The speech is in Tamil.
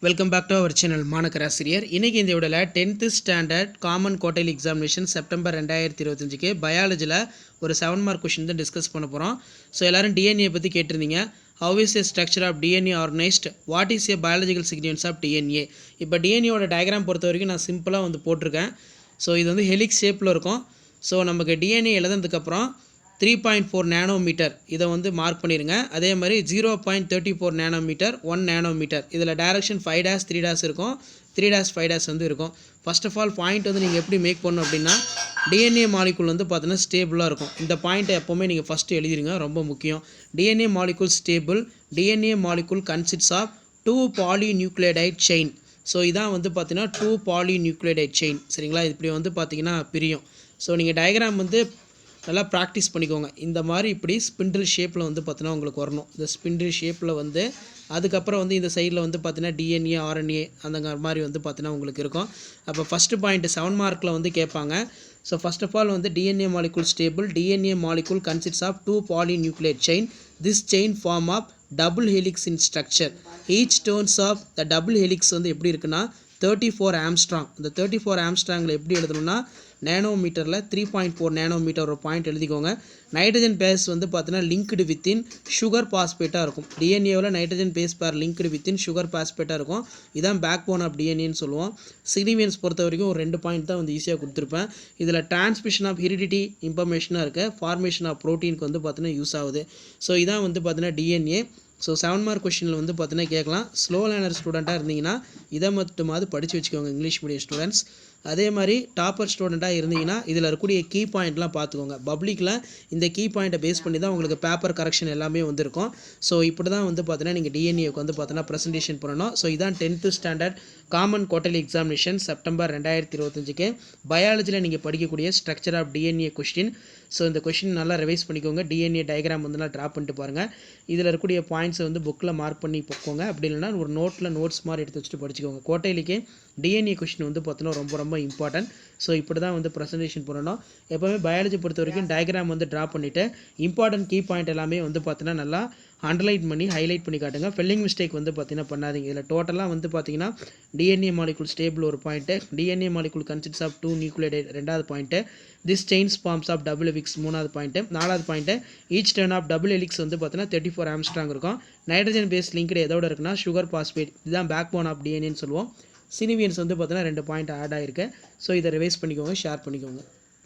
Welcome back to our channel மாணக்கராசிரியர். இன்றைக்கி இந்த விடல 10th standard common quarterly examination September 2025க்கு பயாலஜியில் ஒரு 7 மார்க் கொஷின் தான் டிஸ்கஸ் பண்ண போகிறோம். ஸோ எல்லோரும் டிஎன்ஏ பற்றி கேட்டிருந்தீங்க. How is a structure of DNA organised, what is a biological significance of DNA. இப்போ டிஎன்ஏவோட டயக்ராம் பொறுத்த வரைக்கும் நான் சிம்பிளாக வந்து போட்டிருக்கேன். ஸோ இது வந்து ஹெலிக்ஸ் ஷேப்பில் இருக்கும். ஸோ நமக்கு டிஎன்ஏ எழுதுனதுக்கப்புறம் 3.4 நேனோமீட்டர் இதை வந்து மார்க் பண்ணிடுங்க. அதே மாதிரி 0.34 நேனோமீட்டர் 1 நேனோமீட்டர் இதில் டைரக்ஷன் 5' 3' இருக்கும், 3' 5' வந்து இருக்கும். ஃபர்ஸ்ட் ஆஃப் ஆல் பாயிண்ட் வந்து நீங்கள் எப்படி மேக் பண்ணணும் அப்படின்னா, டிஎன்ஏ மாலிகுல் வந்து பார்த்தீங்கன்னா ஸ்டேபிளாக இருக்கும். இந்த பாயிண்ட்டை எப்போவுமே நீங்கள் ஃபஸ்ட்டு எழுதிடுங்க, ரொம்ப முக்கியம். DNA molecule stable, DNA molecule consists of 2 polynucleotide chain. So இதான் வந்து பார்த்தீங்கன்னா 2 பாலிநியூக்ளியோடைட் செயின். சரிங்களா, இப்படி வந்து பார்த்தீங்கன்னா பிரியும். ஸோ நீங்கள் டயக்ராம் வந்து நல்லா ப்ராக்டிஸ் பண்ணிக்கோங்க. இந்த மாதிரி இப்படி ஸ்பிண்டில் ஷேப்பில் வந்து பார்த்தீங்கன்னா உங்களுக்கு வரணும். இந்த ஸ்பிண்டில் ஷேப்பில் வந்து அதுக்கப்புறம் வந்து இந்த சைடில் வந்து பார்த்தீங்கன்னா டிஎன்ஏ ஆர்என்ஏ அந்த மாதிரி வந்து பார்த்தீங்கன்னா உங்களுக்கு இருக்கும். அப்போ ஃபஸ்ட்டு பாயிண்ட் 7 மார்க்கில் வந்து கேட்பாங்க. ஸோ ஃபர்ஸ்ட் ஆஃப் ஆல் வந்து DNA molecule stable, DNA molecule consists of 2 polynucleotide chain. This chain form of double helix in structure. Each turns of the double helix வந்து எப்படி இருக்குன்னா 34 ஆம்ஸ்ட்ராங். இந்த 34 ஆம்ஸ்ட்ராங்கில் எப்படி எழுதணும்னா நேனோமீட்டரில் 3.4 நேனோமீட்டர் ஒரு பாயிண்ட் எழுதிக்கோங்க. நைட்ரஜன் பேஸ் வந்து பார்த்தீங்கன்னா லிங்க்டு வித்தின் சுகர் பாஸ்பேட்டாக இருக்கும். டிஎன்ஏவில் nitrogen base pair linked within sugar பாஸ்பேட்டாக இருக்கும். இதான் பேக் போன் ஆஃப் டிஎன்ஏன்னு சொல்லுவோம். சிக்னிஃபிகன்ஸ் பொறுத்த வரைக்கும் ஒரு 2 பாயிண்ட் தான் வந்து ஈஸியாக கொடுத்துருப்பேன். இதில் டிரான்ஸ்மிஷன் ஆஃப் ஹெரிடிட்டி இன்ஃபர்மேஷனாக இருக்குது, ஃபார்மேஷன் ஆஃப் ப்ரோட்டீனுக்கு வந்து பார்த்தீங்கன்னா யூஸ் ஆகுது. ஸோ இதான் வந்து பார்த்தீங்கன்னா டிஎன்ஏ. ஸோ 7 மார்க் கொஷினில் வந்து பார்த்தீங்கன்னா கேட்கலாம். ஸ்லோ லேர்னர் ஸ்டூடெண்ட்டாக இருந்தீங்கன்னா இதை மட்டுமாவது படித்து வச்சுக்கோங்க, இங்கிலீஷ் மீடியம் ஸ்டூடெண்ட்ஸ். அதே மாதிரி டாப்பர் ஸ்டூடெண்ட்டாக இருந்தீங்கன்னா இதில் இருக்கக்கூடிய கீ பாயிண்ட்லாம் பார்த்துக்கோங்க. பப்ளிக்கில் இந்த கீ பாயிண்ட்டை பேஸ் பண்ணி தான் உங்களுக்கு பேப்பர் கரெக்ஷன் எல்லாமே வந்திருக்கும். ஸோ இப்படி தான் வந்து பார்த்தீங்கன்னா நீங்கள் டிஎன்ஏக்கு வந்து பார்த்தீங்கன்னா ப்ரெசன்டேஷன் பண்ணணும். ஸோ இதான் 10th standard common quarterly examination September 2025க்கு பயாலஜியில் நீங்கள் படிக்கக்கூடிய structure of DNA question. So இந்த கொஷின் நல்லா ரிவைஸ் பண்ணிக்கோங்க. டிஎன்ஏ டயக்ராம் வந்து நல்லா ட்ரா பண்ணிட்டு பாருங்கள். இதில் இருக்கக்கூடிய பாயிண்ட்ஸை வந்து புக்கில் மார்க் பண்ணி போக்கோங்க. அப்படி இல்லைனா ஒரு நோட்ஸ் மாதிரி எடுத்து வச்சுட்டு படிச்சுக்கோங்க. குவார்ட்டர்லிக்கு டிஎன்ஏ கொஷின் வந்து பார்த்தீங்கன்னா ரொம்ப ரொம்ப இம்பார்ட்டன்ட். ஸோ இப்படி தான் வந்து ப்ரெசன்டேஷன் பண்ணணும். எப்போவுமே பயாலஜி பொறுத்த வரைக்கும் டயக்ராம் வந்து ட்ரா பண்ணிவிட்டு இம்பார்ட்டன்ட் கீ பாயிண்ட் எல்லாமே வந்து பார்த்தீங்கன்னா நல்லா அண்டர்லைன் பண்ணி ஹைலைட் பண்ணி காட்டுங்க. ஸ்பெல்லிங் மிஸ்டேக் வந்து பார்த்தீங்கன்னா பண்ணாதீங்க. இதில் டோட்டலாக வந்து பார்த்தீங்கன்னா டிஎன்ஏ மாலிகுல் ஸ்டேபிள் ஒரு point, DNA molecule consists of 2 nucleotide 2வது point, this chains forms of double helix 3வது பாயிண்ட்டு, 4வது point each turn of double helix வந்து பார்த்தீங்கன்னா 34 ஆம்ஸ்ட்ராங் இருக்கும். நைட்ரஜன் பேஸ் லிங்க்டு எதோட இருக்குன்னா சுகர் பாஸ்பேட். இதுதான் பேக் போன் ஆஃப் டிஎன்ஏன்னு சொல்லுவோம். சினிவியன்ஸ் வந்து பார்த்தீங்கன்னா 2 பாயிண்ட் ஆட் ஆகிருக்கு. ஸோ இதை ரிவைஸ் பண்ணிக்கோங்க, ஷேர் பண்ணிக்கோங்க.